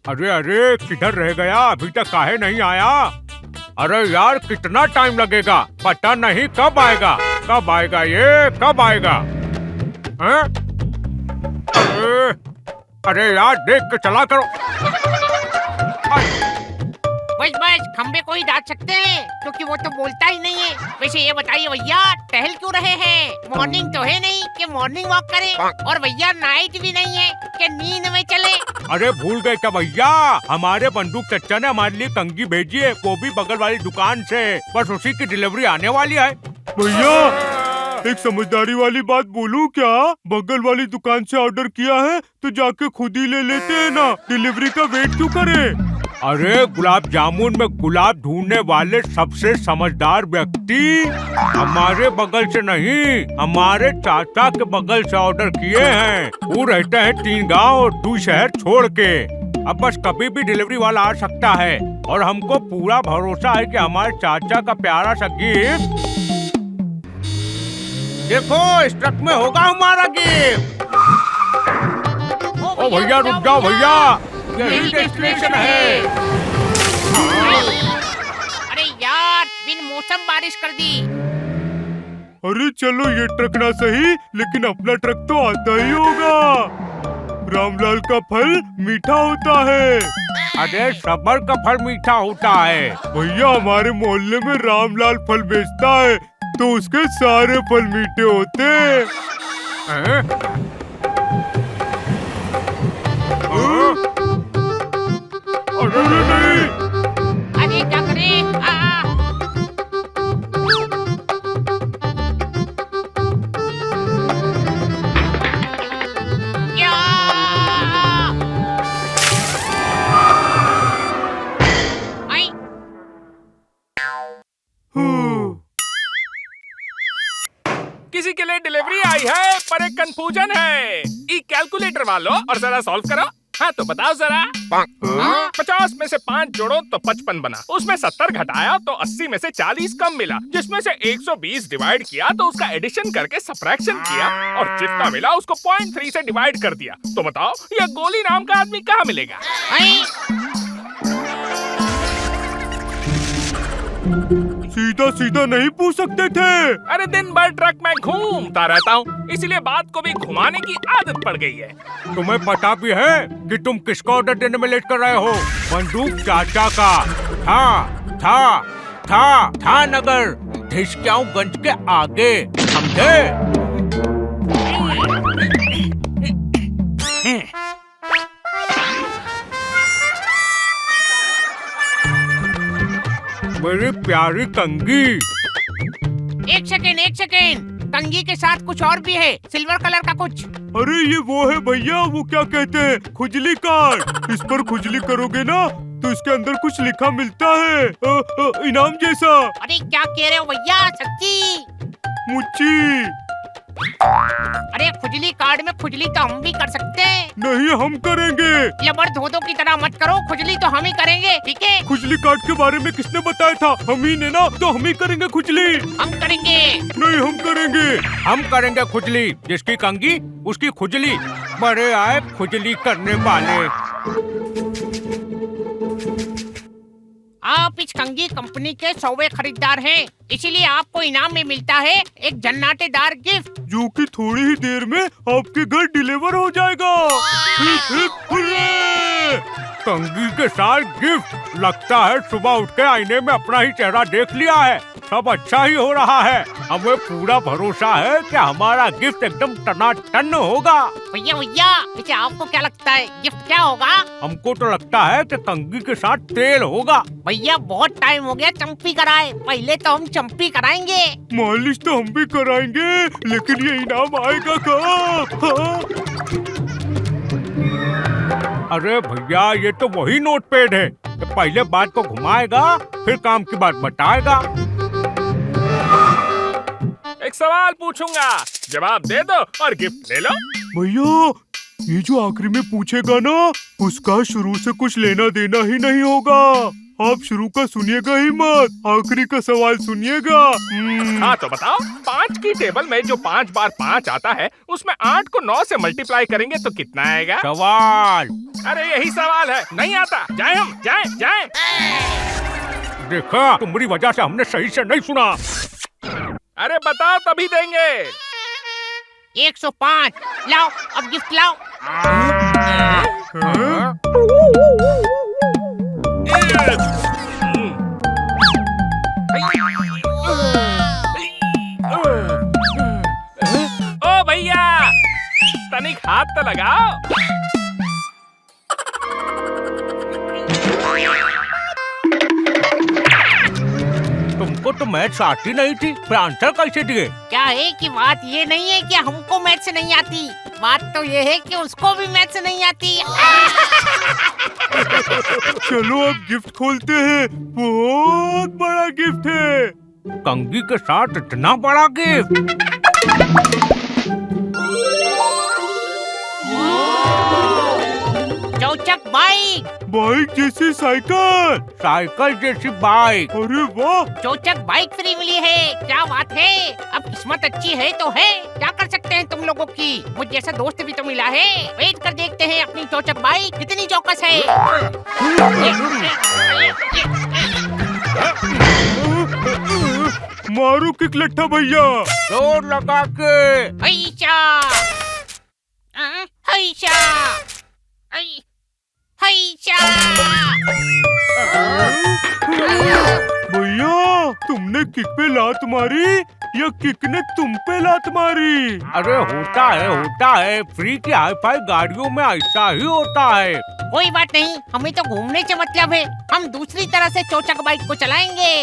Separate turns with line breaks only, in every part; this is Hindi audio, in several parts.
अरे अरे किधर रह गया, अभी तक काहे नहीं आया? अरे यार कितना टाइम लगेगा, पता नहीं कब आएगा ये, कब आएगा? हैं? अरे यार देख के चला करो।
बस खंबे को ही डांट सकते हैं क्योंकि वो तो बोलता ही नहीं है। वैसे ये बताइए भैया, टहल क्यों रहे हैं? मॉर्निंग तो है नहीं कि मॉर्निंग वॉक करें, और भैया नाइट भी नहीं है कि नींद में चले।
अरे भूल गए क्या भैया, हमारे बंदूक चचा ने हमारे लिए कंघी भेजी है, वो भी बगल वाली दुकान से। बस उसी की डिलीवरी आने वाली है।
भैया एक समझदारी वाली बात बोलूं क्या? बगल वाली दुकान से ऑर्डर किया है तो जाके खुद ही ले लेते हैं ना, डिलीवरी का वेट क्यों करें?
अरे गुलाब जामुन में गुलाब ढूंढने वाले सबसे समझदार व्यक्ति हमारे बगल से नहीं, हमारे चाचा के बगल से ऑर्डर किए हैं। वो रहते हैं 3 गांव और 2 शहर छोड़ के। अब बस कभी भी डिलीवरी वाला आ सकता है और हमको पूरा भरोसा है कि हमारे चाचा का प्यारा सा गिफ्ट, देखो इस ट्रक में होगा हमारा गिफ्ट। ओ भैया रुक जाओ भैया, यही डेस्टिनेशन है।
अरे यार बिन मौसम बारिश कर दी।
अरे चलो ये ट्रक ना सही, लेकिन अपना ट्रक तो आता ही होगा। रामलाल का फल मीठा होता है।
अरे सबर का फल मीठा होता है।
भैया हमारे मोहल्ले में रामलाल फल बेचता है तो उसके सारे फल मीठे होते हैं। अरे नहीं।
अरे क्या करें?
किसी के लिए डिलीवरी आई है पर एक कंफ्यूजन है। ई कैलकुलेटर वालो और जरा सॉल्व करो। हाँ तो बताओ जरा। 50 में से 5 जोड़ो तो 55 बना, उसमें 70 घटाया तो 80 में से 40 कम मिला, जिसमें से 120 डिवाइड किया तो उसका एडिशन करके सब्ट्रैक्शन किया और जितना मिला उसको 0.3 से डिवाइड कर दिया। तो बताओ यह गोली नाम का आदमी कहाँ मिलेगा?
सीधा सीधा नहीं पूछ सकते थे।
अरे दिन भर ट्रक में घूमता रहता हूँ, इसलिए बात को भी घुमाने की आदत पड़ गई है।
तुम्हें पता भी है कि तुम किसको ऑर्डर देने में लेट कर रहे हो? बंदूक चाचा का था नगर ढिशक्याऊंगंज के आगे, समझे? मेरी प्यारी कंघी।
एक सेकेंड, कंघी के साथ कुछ और भी है, सिल्वर कलर का कुछ।
अरे ये वो है भैया, वो क्या कहते हैं, खुजली कार्ड। इस पर खुजली करोगे ना तो इसके अंदर कुछ लिखा मिलता है, इनाम जैसा।
अरे क्या कह रहे हो भैया, सच्ची?
मुच्ची।
अरे खुजली कार्ड में खुजली तो हम भी कर सकते हैं।
नहीं हम करेंगे।
लबर धोदो की तरह मत करो, खुजली तो हम ही करेंगे, ठीक है?
खुजली कार्ड के बारे में किसने बताया था? हम ही ने ना, तो हम ही करेंगे खुजली।
हम करेंगे।
नहीं हम करेंगे
खुजली, जिसकी कंघी उसकी खुजली। बड़े आए खुजली करने वाले।
आप इस कंघी कंपनी के 100वें खरीदार हैं, इसीलिए आपको इनाम में मिलता है एक जन्नाटेदार गिफ्ट,
जो कि थोड़ी ही देर में आपके घर डिलीवर हो जाएगा।
कंघी के साथ गिफ्ट। लगता है सुबह उठ के आईने में अपना ही चेहरा देख लिया है, सब अच्छा ही हो रहा है। हमें पूरा भरोसा है कि हमारा गिफ्ट एकदम टनाटन होगा।
भैया वैसे आपको क्या लगता है गिफ्ट क्या होगा?
हमको तो लगता है कि कंघी के साथ तेल होगा।
भैया बहुत टाइम हो गया चंपी कराए, पहले तो हम चंपी कराएंगे।
मालिश तो हम भी कराएंगे, लेकिन ये इनाम आएगा कहाँ?
अरे भैया ये तो वही नोट पैड है, तो पहले बात को घुमाएगा फिर काम की बात बताएगा।
एक सवाल पूछूंगा, जवाब दे दो और गिफ्ट ले लो।
भैया ये जो आखिरी में पूछेगा ना, उसका शुरू से कुछ लेना देना ही नहीं होगा। आप शुरू का सुनिएगा ही मत, आखिरी का सवाल सुनिएगा।
हाँ तो बताओ, 5 की टेबल में जो 5 बार 5 आता है, उसमें 8 को 9 से मल्टीप्लाई करेंगे तो कितना आएगा?
सवाल।
अरे यही सवाल है, नहीं आता। जाए हम, जाए जाए।
देखा, तुम्हारी वजह से हमने सही से नहीं सुना।
अरे बताओ तभी देंगे।
105। लाओ अब गिफ्ट लाओ।
ओ भैया, तनिक हाथ तो लगाओ।
तुमको तो मैथ्स आती नहीं थी, फिर आंसर कैसे दिए?
क्या है कि बात ये नहीं है कि हमको मैथ्स नहीं आती, बात तो ये है कि उसको भी मैथ्स नहीं आती।
चलो अब गिफ्ट खोलते हैं, बहुत बड़ा गिफ्ट है।
कंगी के साथ इतना बड़ा गिफ्ट।
चौचक बाइक।
बाइक जैसी साइकिल।
साइकिल जैसी बाइक।
अरे वाह,
चौचक बाइक फ्री मिली है, क्या बात है। अब किस्मत अच्छी है तो है, क्या कर सकते हैं तुम लोगों की। मुझ जैसा दोस्त भी तो मिला है। वेट कर देखते हैं अपनी चौचक बाइक कितनी चौकस है।
मारो किक लट्ठा भैया।
जोर लगा के।
हैशा, हैशा, हैशा।
भैया, तुमने किक पे लात मारी या किक ने तुम पे लात मारी?
अरे होता है, फ्री की हाई-फाई गाड़ियों में ऐसा ही होता है।
कोई बात नहीं, हमें तो घूमने से मतलब है। हम दूसरी तरह से चौचक बाइक को चलाएंगे।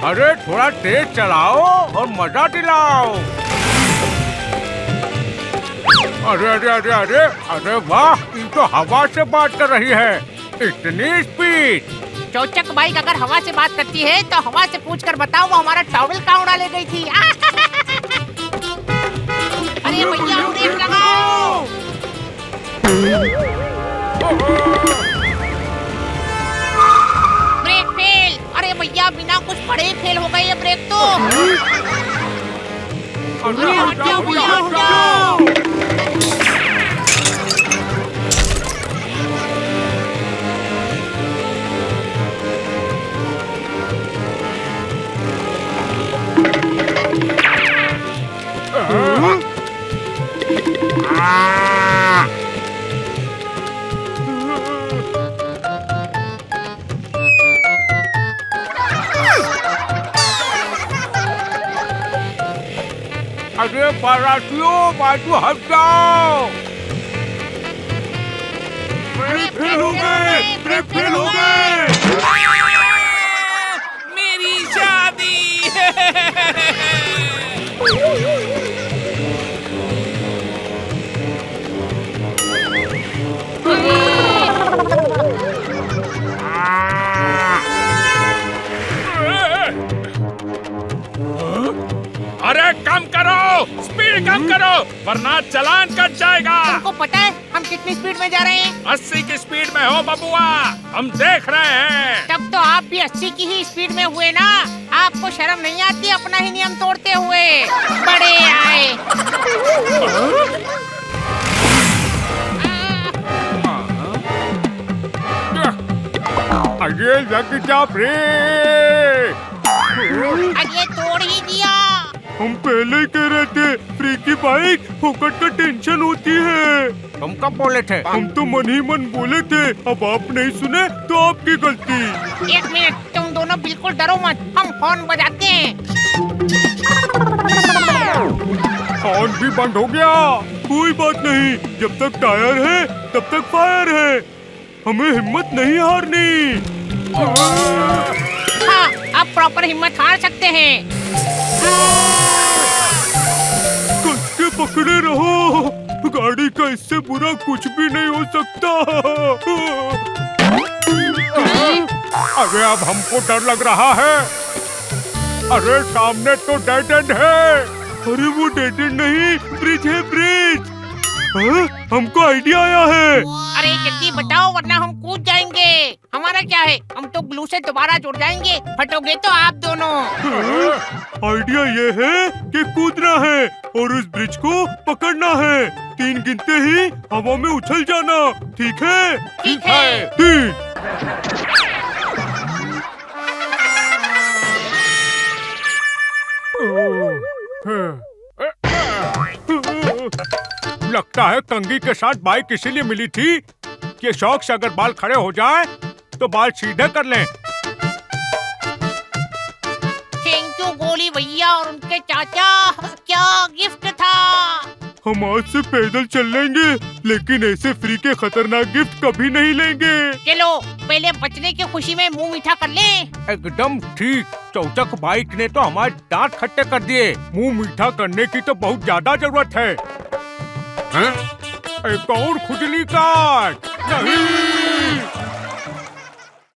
अरे थोड़ा तेज चलाओ और मजा दिलाओ। अरे अरे अरे अरे अरे वाह, ये तो हवा से बात कर रही है, इतनी स्पीड।
चौचक बाइक अगर हवा से बात करती है तो हवा से पूछकर बताओ वो हमारा टॉवल कहाँ उड़ा ले गई थी। अरे भैया ब्रेक लगाओ। Brake fail. अरे भैया बिना कुछ पढ़े फेल हो गई ये ब्रेक तो।
अरे
हट जाओ भैया, हट जाओ।
अरे बारातियों, बाजू हट जाओ।
ब्रेक फेल हो गए, ब्रेक फेल हो गए।
मेरी शादी। अरे कम करो, स्पीड कम करो, वरना चालान कट जाएगा।
तुमको पता है हम कितनी स्पीड में जा रहे हैं?
80 की स्पीड में हो बबुआ, हम देख रहे हैं।
तब तो आप भी 80 की ही स्पीड में हुए ना। आपको शर्म नहीं आती अपना ही नियम तोड़ते हुए? बड़े आए।
अरे लग जा ब्रेक।
अरे तोड़ ही दिया।
हम पहले ही कह रहे थे, फ्री की बाइक फोकट का टेंशन होती है।
तुम कब बोले थे?
हम तो मन ही मन बोले थे, अब आप नहीं सुने तो आपकी गलती।
1 मिनट, तुम दोनों बिल्कुल डरो मत, हम फोन बजाते हैं।
फोन भी बंद हो गया।
कोई बात नहीं, जब तक टायर है तब तक फायर है, हमें हिम्मत नहीं हारनी।
हाँ, आप प्रॉपर हिम्मत हार सकते हैं।
कस के पकड़े रहो, गाड़ी का इससे बुरा कुछ भी नहीं हो सकता।
अरे अब हमको डर लग रहा है। अरे सामने तो डेड एंड है।
अरे वो डेड एंड नहीं, ब्रिज है ब्रिज। हाँ? हमको आइडिया आया है।
अरे जल्दी बताओ वरना हम कूद जाएंगे। हमारा क्या है, हम तो ग्लू से दोबारा जुड़ जाएंगे, फटोगे तो आप दोनों।
आइडिया ये है कि कूदना है और उस ब्रिज को पकड़ना है। 3 गिनते ही हवा में उछल जाना, ठीक है?
ठीक है।
3।
लगता है कंघी के साथ बाइक इसीलिए मिली थी कि शौक से अगर बाल खड़े हो जाए तो बाल सीधे कर लें।
थैंक यू गोली भैया और उनके चाचा, क्या गिफ्ट था।
हम आज से पैदल चल लेंगे, लेकिन ऐसे फ्री के खतरनाक गिफ्ट कभी नहीं लेंगे।
चलो पहले बचने की खुशी में मुंह मीठा कर लें।
एकदम ठीक। चौचक बाइक ने तो हमारे दांत खट्टे कर दिए। मुंह मीठा करने की तो बहुत ज्यादा जरूरत है। हैं? एक और खुजली काट।